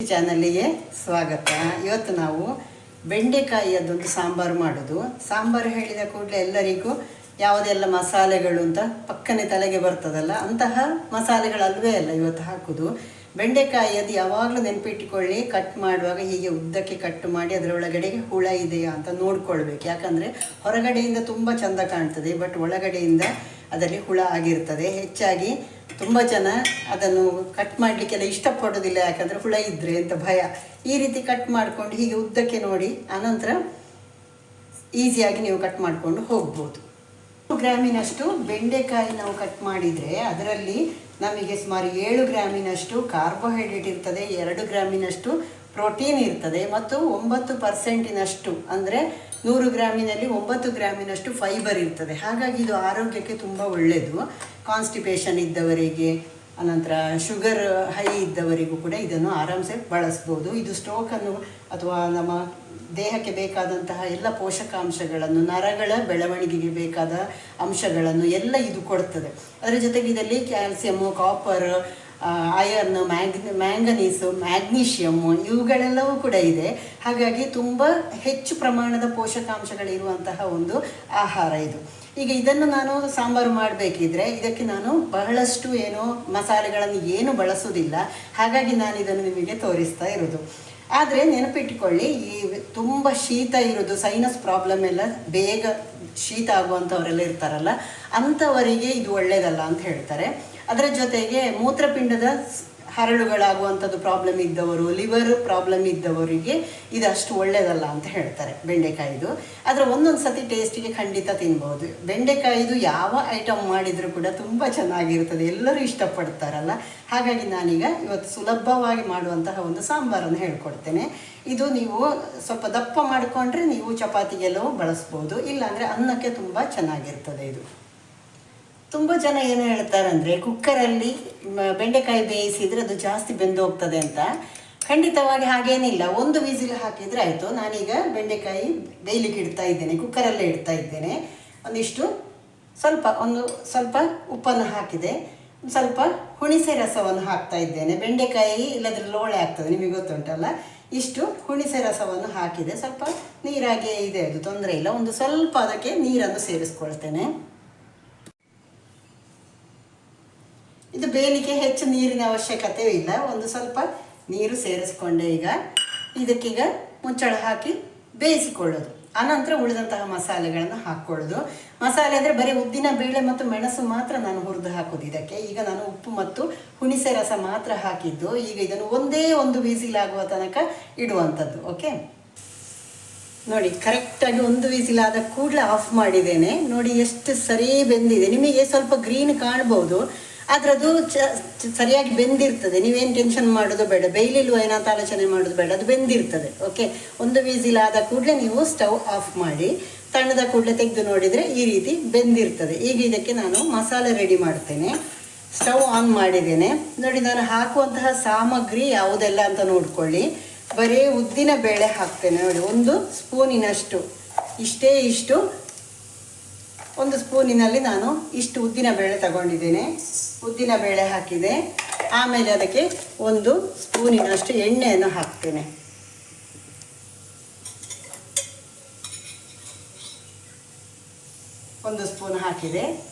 ಚಾನಲಿಗೆ ಸ್ವಾಗತ. ಇವತ್ತು ನಾವು ಬೆಂಡೆಕಾಯಿಯದೊಂದು ಸಾಂಬಾರು ಮಾಡೋದು. ಸಾಂಬಾರು ಹೇಳಿದ ಕೂಡಲೇ ಎಲ್ಲರಿಗೂ ಯಾವುದೆಲ್ಲ ಮಸಾಲೆಗಳು ಅಂತ ಪಕ್ಕನೆ ತಲೆಗೆ ಬರ್ತದಲ್ಲ, ಅಂತಹ ಮಸಾಲೆಗಳಲ್ವೇ ಅಲ್ಲ ಇವತ್ತು ಹಾಕೋದು. ಬೆಂಡೆಕಾಯಿಯದು ಯಾವಾಗಲೂ ನೆನಪಿಟ್ಟುಕೊಳ್ಳಿ, ಕಟ್ ಮಾಡುವಾಗ ಹೀಗೆ ಉದ್ದಕ್ಕೆ ಕಟ್ ಮಾಡಿ ಅದರೊಳಗಡೆಗೆ ಹುಳ ಇದೆಯಾ ಅಂತ ನೋಡ್ಕೊಳ್ಬೇಕು. ಯಾಕಂದರೆ ಹೊರಗಡೆಯಿಂದ ತುಂಬ ಚೆಂದ ಕಾಣ್ತದೆ, ಬಟ್ ಒಳಗಡೆಯಿಂದ ಅದರಲ್ಲಿ ಹುಳ ಆಗಿರ್ತದೆ. ಹೆಚ್ಚಾಗಿ ತುಂಬ ಜನ ಅದನ್ನು ಕಟ್ ಮಾಡಲಿಕ್ಕೆಲ್ಲ ಇಷ್ಟಪಡೋದಿಲ್ಲ, ಯಾಕಂದರೆ ಹುಳ ಇದ್ದರೆ ಅಂತ ಭಯ. ಈ ರೀತಿ ಕಟ್ ಮಾಡಿಕೊಂಡು ಹೀಗೆ ಉದ್ದಕ್ಕೆ ನೋಡಿ, ಆನಂತರ ಈಸಿಯಾಗಿ ನೀವು ಕಟ್ ಮಾಡಿಕೊಂಡು ಹೋಗ್ಬೋದು. 100 ಗ್ರಾಮಿನಷ್ಟು ಬೆಂಡೆಕಾಯಿ ನಾವು ಕಟ್ ಮಾಡಿದರೆ ಅದರಲ್ಲಿ ನಮಗೆ ಸುಮಾರು 7 ಗ್ರಾಮಿನಷ್ಟು ಕಾರ್ಬೋಹೈಡ್ರೇಟ್ ಇರ್ತದೆ, 2 ಗ್ರಾಮಿನಷ್ಟು ಪ್ರೋಟೀನ್ ಇರ್ತದೆ ಮತ್ತು 9% ಅಂದರೆ 100 ಗ್ರಾಮಿನಲ್ಲಿ 9 ಗ್ರಾಮಿನಷ್ಟು ಫೈಬರ್ ಇರ್ತದೆ. ಹಾಗಾಗಿ ಇದು ಆರೋಗ್ಯಕ್ಕೆ ತುಂಬ ಒಳ್ಳೆಯದು. ಕಾನ್ಸ್ಟಿಪೇಷನ್ ಇದ್ದವರಿಗೆ, ಅನಂತರ ಶುಗರ್ ಹೈ ಇದ್ದವರಿಗೂ ಕೂಡ ಇದನ್ನು ಆರಾಮ್ಸೆ ಬಳಸ್ಬೋದು. ಇದು ಸ್ಟೋಕನ್ನು ಅಥವಾ ನಮ್ಮ ದೇಹಕ್ಕೆ ಬೇಕಾದಂತಹ ಎಲ್ಲ ಪೋಷಕಾಂಶಗಳನ್ನು, ನರಗಳ ಬೆಳವಣಿಗೆಗೆ ಬೇಕಾದ ಅಂಶಗಳನ್ನು ಎಲ್ಲ ಇದು ಕೊಡ್ತದೆ. ಅದರ ಜೊತೆಗೆ ಇದರಲ್ಲಿ calcium, copper, iron, manganese, magnesium ಇವುಗಳೆಲ್ಲವೂ ಕೂಡ ಇದೆ. ಹಾಗಾಗಿ ತುಂಬ ಹೆಚ್ಚು ಪ್ರಮಾಣದ ಪೋಷಕಾಂಶಗಳಿರುವಂತಹ ಒಂದು ಆಹಾರ ಇದು. ಈಗ ಇದನ್ನು ನಾನು ಸಾಂಬಾರು ಮಾಡಬೇಕಿದ್ರೆ ಇದಕ್ಕೆ ನಾನು ಬಹಳಷ್ಟು ಮಸಾಲೆಗಳನ್ನು ಏನು ಬಳಸೋದಿಲ್ಲ. ಹಾಗಾಗಿ ನಾನು ಇದನ್ನು ನಿಮಗೆ ತೋರಿಸ್ತಾ ಇರೋದು. ಆದರೆ ನೆನಪಿಟ್ಟುಕೊಳ್ಳಿ, ಈ ತುಂಬ ಶೀತ ಇರೋದು, ಸೈನಸ್ ಪ್ರಾಬ್ಲಮ್ ಎಲ್ಲ ಬೇಗ ಶೀತ ಆಗುವಂಥವರೆಲ್ಲ ಇರ್ತಾರಲ್ಲ, ಅಂಥವರಿಗೆ ಇದು ಒಳ್ಳೆಯದಲ್ಲ ಅಂತ ಹೇಳ್ತಾರೆ. ಅದರ ಜೊತೆಗೆ ಮೂತ್ರಪಿಂಡದ ಹರಳುಗಳಾಗುವಂಥದ್ದು ಪ್ರಾಬ್ಲಮ್ ಇದ್ದವರು, ಲಿವರ್ ಪ್ರಾಬ್ಲಮ್ ಇದ್ದವರಿಗೆ ಇದು ಅಷ್ಟು ಒಳ್ಳೆಯದಲ್ಲ ಅಂತ ಹೇಳ್ತಾರೆ ಬೆಂಡೆಕಾಯಿದು. ಆದರೆ ಒಂದೊಂದು ಸತಿ ಟೇಸ್ಟಿಗೆ ಖಂಡಿತ ತಿನ್ಬೋದು. ಬೆಂಡೆಕಾಯಿದು ಯಾವ ಐಟಮ್ ಮಾಡಿದರೂ ಕೂಡ ತುಂಬ ಚೆನ್ನಾಗಿರ್ತದೆ, ಎಲ್ಲರೂ ಇಷ್ಟಪಡ್ತಾರಲ್ಲ. ಹಾಗಾಗಿ ನಾನೀಗ ಇವತ್ತು ಸುಲಭವಾಗಿ ಮಾಡುವಂತಹ ಒಂದು ಸಾಂಬಾರನ್ನು ಹೇಳ್ಕೊಡ್ತೇನೆ. ಇದು ನೀವು ಸ್ವಲ್ಪ ದಪ್ಪ ಮಾಡಿಕೊಂಡ್ರೆ ನೀವು ಚಪಾತಿಗೆಲ್ಲವೂ ಬಳಸ್ಬೋದು, ಇಲ್ಲಾಂದರೆ ಅನ್ನಕ್ಕೆ ತುಂಬ ಚೆನ್ನಾಗಿರ್ತದೆ. ಇದು ತುಂಬ ಜನ ಏನು ಹೇಳ್ತಾರಂದರೆ ಕುಕ್ಕರಲ್ಲಿ ಬೆಂಡೆಕಾಯಿ ಬೇಯಿಸಿದರೆ ಅದು ಜಾಸ್ತಿ ಬೆಂದು ಹೋಗ್ತದೆ ಅಂತ. ಖಂಡಿತವಾಗಿ ಹಾಗೇನಿಲ್ಲ. 1 ವಿಸಿಲ್ ಹಾಕಿದರೆ ಆಯಿತು. ನಾನೀಗ ಬೆಂಡೆಕಾಯಿ ಬೇಯಲಿಕ್ಕೆ ಇಡ್ತಾ ಇದ್ದೇನೆ, ಕುಕ್ಕರಲ್ಲೇ ಇಡ್ತಾ ಇದ್ದೇನೆ. ಒಂದು ಸ್ವಲ್ಪ ಉಪ್ಪನ್ನು ಹಾಕಿದೆ, ಸ್ವಲ್ಪ ಹುಣಿಸೆ ರಸವನ್ನು ಹಾಕ್ತಾ ಇದ್ದೇನೆ. ಬೆಂಡೆಕಾಯಿ ಇಲ್ಲದ್ರೆ ಲೋಳೆ ಆಗ್ತದೆ, ನಿಮಗೆ ಗೊತ್ತುಂಟಲ್ಲ. ಇಷ್ಟು ಹುಣಿಸೆ ರಸವನ್ನು ಹಾಕಿದೆ. ಸ್ವಲ್ಪ ನೀರಾಗೆ ಇದೆ, ಅದು ತೊಂದರೆ ಇಲ್ಲ. ಒಂದು ಸ್ವಲ್ಪ ಅದಕ್ಕೆ ನೀರನ್ನು ಸೇರಿಸ್ಕೊಳ್ತೇನೆ. ಇದು ಬೇಯಲಿಕ್ಕೆ ಹೆಚ್ಚು ನೀರಿನ ಅವಶ್ಯಕತೆ ಇಲ್ಲ. ಒಂದು ಸ್ವಲ್ಪ ನೀರು ಸೇರಿಸ್ಕೊಂಡೆ. ಈಗ ಇದಕ್ಕೀಗ ಮುಚ್ಚಳ ಹಾಕಿ ಬೇಯಿಸಿಕೊಳ್ಳೋದು. ಆನಂತರ ಉಳಿದಂತಹ ಮಸಾಲೆಗಳನ್ನು ಹಾಕ್ಕೊಳ್ಳೋದು. ಮಸಾಲೆ ಅಂದರೆ ಬರೀ ಉದ್ದಿನ ಬೇಳೆ ಮತ್ತು ಮೆಣಸು ಮಾತ್ರ ನಾನು ಹುರಿದು ಹಾಕೋದು ಇದಕ್ಕೆ. ಈಗ ನಾನು ಉಪ್ಪು ಮತ್ತು ಹುಣಿಸೆ ರಸ ಮಾತ್ರ ಹಾಕಿದ್ದು. ಈಗ ಇದನ್ನು ಒಂದೇ ಒಂದು ವಿಸಿಲ್ ಆಗುವ ತನಕ ಇಡುವಂಥದ್ದು. ಓಕೆ, ನೋಡಿ ಕರೆಕ್ಟಾಗಿ 1 ವಿಸಿಲ್ ಆದ ಕೂಡಲೇ ಆಫ್ ಮಾಡಿದ್ದೇನೆ. ನೋಡಿ ಎಷ್ಟು ಸರಿ ಬೆಂದಿದೆ. ನಿಮಗೆ ಸ್ವಲ್ಪ ಗ್ರೀನ್ ಕಾಣ್ಬೋದು, ಆದರೆ ಅದು ಸರಿಯಾಗಿ ಬೆಂದಿರ್ತದೆ. ನೀವೇನು ಟೆನ್ಷನ್ ಮಾಡೋದು ಬೇಡ, ಬೇಯಲಿಲ್ವ ಏನಂತ ಆಲೋಚನೆ ಮಾಡೋದು ಬೇಡ, ಅದು ಬೆಂದಿರ್ತದೆ. ಓಕೆ, 1 ವಿಸಿಲ್ ಆದ ಕೂಡಲೇ ನೀವು ಸ್ಟವ್ ಆಫ್ ಮಾಡಿ ತಣ್ಣದ ಕೂಡಲೇ ತೆಗೆದು ನೋಡಿದರೆ ಈ ರೀತಿ ಬೆಂದಿರ್ತದೆ. ಈಗ ಇದಕ್ಕೆ ನಾನು ಮಸಾಲೆ ರೆಡಿ ಮಾಡ್ತೇನೆ. ಸ್ಟವ್ ಆನ್ ಮಾಡಿದ್ದೇನೆ. ನೋಡಿ, ನಾನು ಹಾಕುವಂತಹ ಸಾಮಗ್ರಿ ಯಾವುದೆಲ್ಲ ಅಂತ ನೋಡ್ಕೊಳ್ಳಿ. ಬರೀ ಉದ್ದಿನ ಬೇಳೆ ಹಾಕ್ತೇನೆ. ನೋಡಿ, 1 ಸ್ಪೂನಿನಷ್ಟು, ಇಷ್ಟು 1 ಸ್ಪೂನಿನಲ್ಲಿ ನಾನು ಇಷ್ಟು ಉದ್ದಿನ ಬೇಳೆ ತಗೊಂಡಿದ್ದೇನೆ. ಉದ್ದಿನ ಬೇಳೆ ಹಾಕಿದೆ. ಆಮೇಲೆ ಅದಕ್ಕೆ 1 ಸ್ಪೂನಿನಷ್ಟು ಎಣ್ಣೆಯನ್ನು ಹಾಕ್ತೇನೆ. 1 ಸ್ಪೂನ್ ಹಾಕಿದೆ.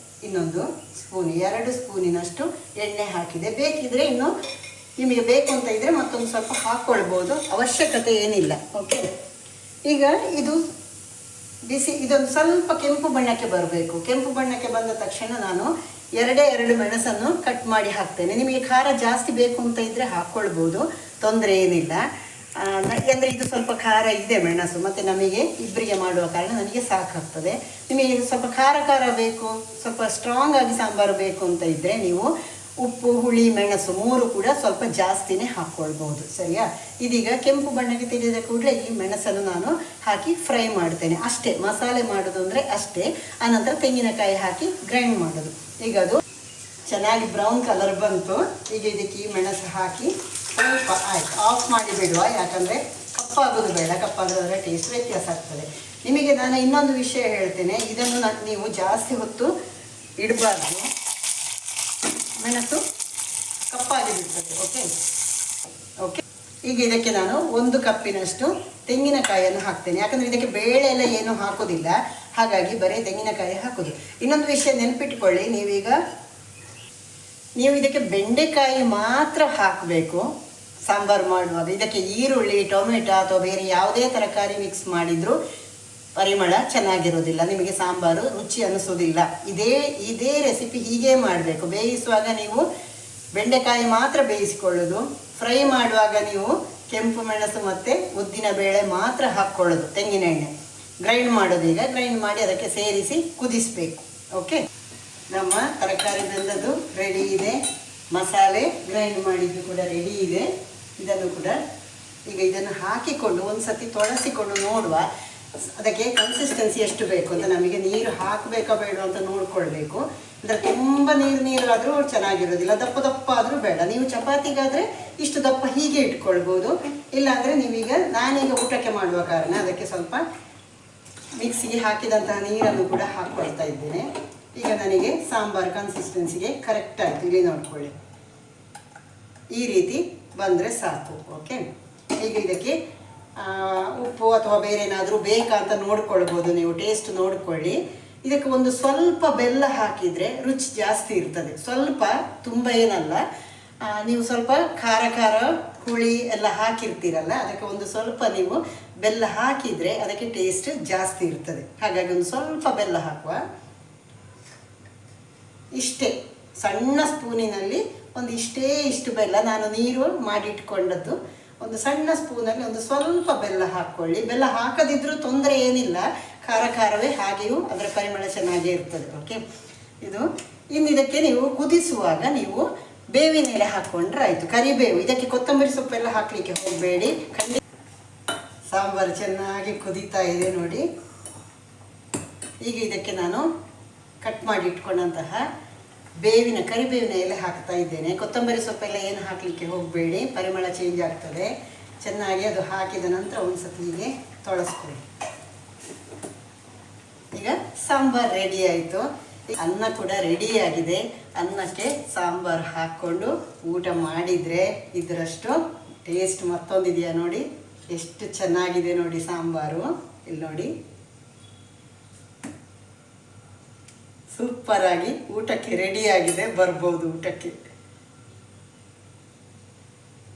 ಇನ್ನೊಂದು ಸ್ಪೂನ್, 2 ಸ್ಪೂನಿನಷ್ಟು ಎಣ್ಣೆ ಹಾಕಿದೆ. ಬೇಕಿದ್ರೆ ಇನ್ನು ನಿಮಗೆ ಬೇಕು ಅಂತ ಇದ್ದರೆ ಮತ್ತೊಂದು ಸ್ವಲ್ಪ ಹಾಕ್ಕೊಳ್ಬೋದು, ಅವಶ್ಯಕತೆ ಏನಿಲ್ಲ. ಓಕೆ, ಈಗ ಇದು ಬಿಸಿ, ಇದೊಂದು ಸ್ವಲ್ಪ ಕೆಂಪು ಬಣ್ಣಕ್ಕೆ ಬರಬೇಕು. ಕೆಂಪು ಬಣ್ಣಕ್ಕೆ ಬಂದ ತಕ್ಷಣ ನಾನು 2 ಮೆಣಸನ್ನು ಕಟ್ ಮಾಡಿ ಹಾಕ್ತೇನೆ. ನಿಮಗೆ ಖಾರ ಜಾಸ್ತಿ ಬೇಕು ಅಂತ ಇದ್ದರೆ ಹಾಕ್ಕೊಳ್ಬೋದು, ತೊಂದರೆ ಏನಿಲ್ಲ. ಅಂದರೆ ಇದು ಸ್ವಲ್ಪ ಖಾರ ಇದೆ ಮೆಣಸು, ಮತ್ತು ನಮಗೆ ಇಬ್ಬರಿಗೆ ಮಾಡುವ ಕಾರಣ ನನಗೆ ಸಾಕಾಗ್ತದೆ. ನಿಮಗೆ ಸ್ವಲ್ಪ ಖಾರ ಬೇಕು, ಸ್ವಲ್ಪ ಸ್ಟ್ರಾಂಗ್ ಆಗಿ ಸಾಂಬಾರು ಬೇಕು ಅಂತ ಇದ್ದರೆ ನೀವು ಉಪ್ಪು, ಹುಳಿ, ಮೆಣಸು 3 ಕೂಡ ಸ್ವಲ್ಪ ಜಾಸ್ತಿನೇ ಹಾಕ್ಕೊಳ್ಬೋದು. ಸರಿಯಾ? ಇದೀಗ ಕೆಂಪು ಬಣ್ಣಕ್ಕೆ ತಿಳಿದ ಕೂಡಲೇ ಈ ಮೆಣಸನ್ನು ನಾನು ಹಾಕಿ ಫ್ರೈ ಮಾಡ್ತೇನೆ. ಅಷ್ಟೇ, ಮಸಾಲೆ ಮಾಡೋದು ಅಂದರೆ ಅಷ್ಟೇ. ಆನಂತರ ತೆಂಗಿನಕಾಯಿ ಹಾಕಿ ಗ್ರೈಂಡ್ ಮಾಡೋದು. ಈಗ ಅದು ಚೆನ್ನಾಗಿ ಬ್ರೌನ್ ಕಲರ್ ಬಂತು. ಈಗ ಇದಕ್ಕೆ ಈ ಮೆಣಸು ಹಾಕಿ ಸ್ವಲ್ಪ ಆಯ್ತು, ಆಫ್ ಮಾಡಿ ಬಿಡುವ. ಯಾಕಂದರೆ ಕಪ್ಪಾಗೋದು ಬೇಡ, ಕಪ್ಪಾಗೋದ್ರೆ ಟೇಸ್ಟ್ ವ್ಯತ್ಯಾಸ ಆಗ್ತದೆ. ನಿಮಗೆ ನಾನು ಇನ್ನೊಂದು ವಿಷಯ ಹೇಳ್ತೇನೆ, ಇದನ್ನು ನೀವು ಜಾಸ್ತಿ ಹೊತ್ತು ಇಡಬಾರ್ದು. ಮೆಣಸು ಕಪ್ಪಾಗಿ ಬಿಡ್ತದೆ. ಓಕೆ, ಈಗ ಇದಕ್ಕೆ ನಾನು 1 ಕಪ್ಪಿನಷ್ಟು ತೆಂಗಿನಕಾಯಿಯನ್ನು ಹಾಕ್ತೇನೆ. ಯಾಕಂದರೆ ಇದಕ್ಕೆ ಬೇಳೆ ಎಲ್ಲ ಏನು ಹಾಕೋದಿಲ್ಲ, ಹಾಗಾಗಿ ಬರೀ ತೆಂಗಿನಕಾಯಿ ಹಾಕೋದು. ಇನ್ನೊಂದು ವಿಷಯ ನೆನಪಿಟ್ಕೊಳ್ಳಿ, ನೀವು ಇದಕ್ಕೆ ಬೆಂಡೆಕಾಯಿ ಮಾತ್ರ ಹಾಕಬೇಕು ಸಾಂಬಾರು ಮಾಡುವಾಗ. ಇದಕ್ಕೆ ಈರುಳ್ಳಿ, ಟೊಮೆಟೊ ಅಥವಾ ಬೇರೆ ಯಾವುದೇ ತರಕಾರಿ ಮಿಕ್ಸ್ ಮಾಡಿದರೂ ಪರಿಮಳ ಚೆನ್ನಾಗಿರೋದಿಲ್ಲ, ನಿಮಗೆ ಸಾಂಬಾರು ರುಚಿ ಅನಿಸೋದಿಲ್ಲ. ಇದೇ ರೆಸಿಪಿ ಹೀಗೆ ಮಾಡಬೇಕು. ಬೇಯಿಸುವಾಗ ನೀವು ಬೆಂಡೆಕಾಯಿ ಮಾತ್ರ ಬೇಯಿಸಿಕೊಳ್ಳೋದು, ಫ್ರೈ ಮಾಡುವಾಗ ನೀವು ಕೆಂಪು ಮೆಣಸು ಮತ್ತು ಉದ್ದಿನ ಬೇಳೆ ಮಾತ್ರ ಹಾಕ್ಕೊಳ್ಳೋದು, ತೆಂಗಿನ ಎಣ್ಣೆ. ಗ್ರೈಂಡ್ ಮಾಡೋದು, ಈಗ ಗ್ರೈಂಡ್ ಮಾಡಿ ಅದಕ್ಕೆ ಸೇರಿಸಿ ಕುದಿಸಬೇಕು. ಓಕೆ, ನಮ್ಮ ತರಕಾರಿ ಬೆಂದದ್ದು ರೆಡಿ ಇದೆ, ಮಸಾಲೆ ಗ್ರೈಂಡ್ ಮಾಡಿದ್ದು ಕೂಡ ರೆಡಿ ಇದೆ. ಇದನ್ನು ಕೂಡ ಈಗ ಇದನ್ನು ಹಾಕಿಕೊಂಡು ಒಂದು ಸತಿ ತೊಳಸಿಕೊಂಡು ನೋಡುವ ಅದಕ್ಕೆ ಕನ್ಸಿಸ್ಟೆನ್ಸಿ ಎಷ್ಟು ಬೇಕು ಅಂತ. ನಮಗೆ ನೀರು ಹಾಕಬೇಕಾ ಬೇಡ ಅಂತ ನೋಡ್ಕೊಳ್ಬೇಕು. ಅಂದರೆ ತುಂಬ ನೀರಾದರೂ ಚೆನ್ನಾಗಿರೋದಿಲ್ಲ, ದಪ್ಪ ದಪ್ಪ ಆದರೂ ಬೇಡ. ನೀವು ಚಪಾತಿಗಾದರೆ ಇಷ್ಟು ದಪ್ಪ ಹೀಗೆ ಇಟ್ಕೊಳ್ಬೋದು. ಇಲ್ಲಾಂದರೆ ನಾನೀಗ ಊಟಕ್ಕೆ ಮಾಡುವ ಕಾರಣ ಅದಕ್ಕೆ ಸ್ವಲ್ಪ ಮಿಕ್ಸಿಗೆ ಹಾಕಿದಂತಹ ನೀರನ್ನು ಕೂಡ ಹಾಕ್ಕೊಳ್ತಾ ಇದ್ದೇನೆ. ಈಗ ನನಗೆ ಸಾಂಬಾರು ಕನ್ಸಿಸ್ಟೆನ್ಸಿಗೆ ಕರೆಕ್ಟ್ ಆಯಿತು. ಇಲ್ಲಿ ನೋಡ್ಕೊಳ್ಳಿ, ಈ ರೀತಿ ಬಂದರೆ ಸಾಕು. ಓಕೆ, ಈಗ ಇದಕ್ಕೆ ಉಪ್ಪು ಅಥವಾ ಬೇರೆ ಏನಾದರೂ ಬೇಕಾ ಅಂತ ನೋಡ್ಕೊಳ್ಬೋದು, ನೀವು ಟೇಸ್ಟ್ ನೋಡ್ಕೊಳ್ಳಿ. ಇದಕ್ಕೆ ಒಂದು ಸ್ವಲ್ಪ ಬೆಲ್ಲ ಹಾಕಿದರೆ ರುಚಿ ಜಾಸ್ತಿ ಇರ್ತದೆ. ಸ್ವಲ್ಪ, ತುಂಬ ಏನಲ್ಲ. ನೀವು ಸ್ವಲ್ಪ ಖಾರ ಹುಳಿ ಎಲ್ಲ ಹಾಕಿರ್ತೀರಲ್ಲ, ಅದಕ್ಕೆ ಒಂದು ಸ್ವಲ್ಪ ನೀವು ಬೆಲ್ಲ ಹಾಕಿದರೆ ಅದಕ್ಕೆ ಟೇಸ್ಟ್ ಜಾಸ್ತಿ ಇರ್ತದೆ. ಹಾಗಾಗಿ ಒಂದು ಸ್ವಲ್ಪ ಬೆಲ್ಲ ಹಾಕುವ. ಇಷ್ಟೇ, ಸಣ್ಣ ಸ್ಪೂನಿನಲ್ಲಿ ಇಷ್ಟು ಬೆಲ್ಲ, ನಾನು ನೀರು ಮಾಡಿಟ್ಕೊಂಡದ್ದು. ಒಂದು ಸಣ್ಣ ಸ್ಪೂನಲ್ಲಿ ಒಂದು ಸ್ವಲ್ಪ ಬೆಲ್ಲ ಹಾಕ್ಕೊಳ್ಳಿ. ಬೆಲ್ಲ ಹಾಕದಿದ್ರೂ ತೊಂದರೆ ಏನಿಲ್ಲ, ಖಾರವೇ ಹಾಗೆಯೂ ಅದರ ಪರಿಮಳ ಚೆನ್ನಾಗೇ ಇರ್ತದೆ. ಓಕೆ, ಇನ್ನು ಇದಕ್ಕೆ ನೀವು ಕುದಿಸುವಾಗ ನೀವು ಬೇವಿನ ಎಲೆ ಹಾಕ್ಕೊಂಡ್ರೆ ಆಯಿತು, ಕರಿಬೇವು. ಇದಕ್ಕೆ ಕೊತ್ತಂಬರಿ ಸೊಪ್ಪೆಲ್ಲ ಹಾಕಲಿಕ್ಕೆ ಹೋಗಬೇಡಿ. ಸಾಂಬಾರು ಚೆನ್ನಾಗಿ ಕುದೀತಾ ಇದೆ ನೋಡಿ. ಈಗ ಇದಕ್ಕೆ ನಾನು ಕಟ್ ಮಾಡಿ ಇಟ್ಕೊಂಡಂತಹ ಕರಿಬೇವಿನ ಎಲೆ ಹಾಕ್ತಾ ಇದ್ದೇನೆ. ಕೊತ್ತಂಬರಿ ಸೊಪ್ಪೆಲ್ಲ ಏನು ಹಾಕಲಿಕ್ಕೆ ಹೋಗಬೇಡಿ, ಪರಿಮಳ ಚೇಂಜ್ ಆಗ್ತದೆ. ಚೆನ್ನಾಗಿ ಅದು ಹಾಕಿದ ನಂತರ ಒಂದು ಸತಿ ಹೀಗೆ ತೊಳಸ್ಕೊಳ್ಳಿ. ಈಗ ಸಾಂಬಾರು ರೆಡಿ ಆಯಿತು. ಅನ್ನ ಕೂಡ ರೆಡಿಯಾಗಿದೆ. ಅನ್ನಕ್ಕೆ ಸಾಂಬಾರು ಹಾಕ್ಕೊಂಡು ಊಟ ಮಾಡಿದರೆ ಇದರಷ್ಟು ಟೇಸ್ಟ್ ಮತ್ತೊಂದಿದೆಯಾ ನೋಡಿ. ಎಷ್ಟು ಚೆನ್ನಾಗಿದೆ ನೋಡಿ ಸಾಂಬಾರು. ಇಲ್ಲಿ ನೋಡಿ, ಸೂಪರಾಗಿ ಊಟಕ್ಕೆ ರೆಡಿಯಾಗಿದೆ. ಬರ್ಬೋದು ಊಟಕ್ಕೆ.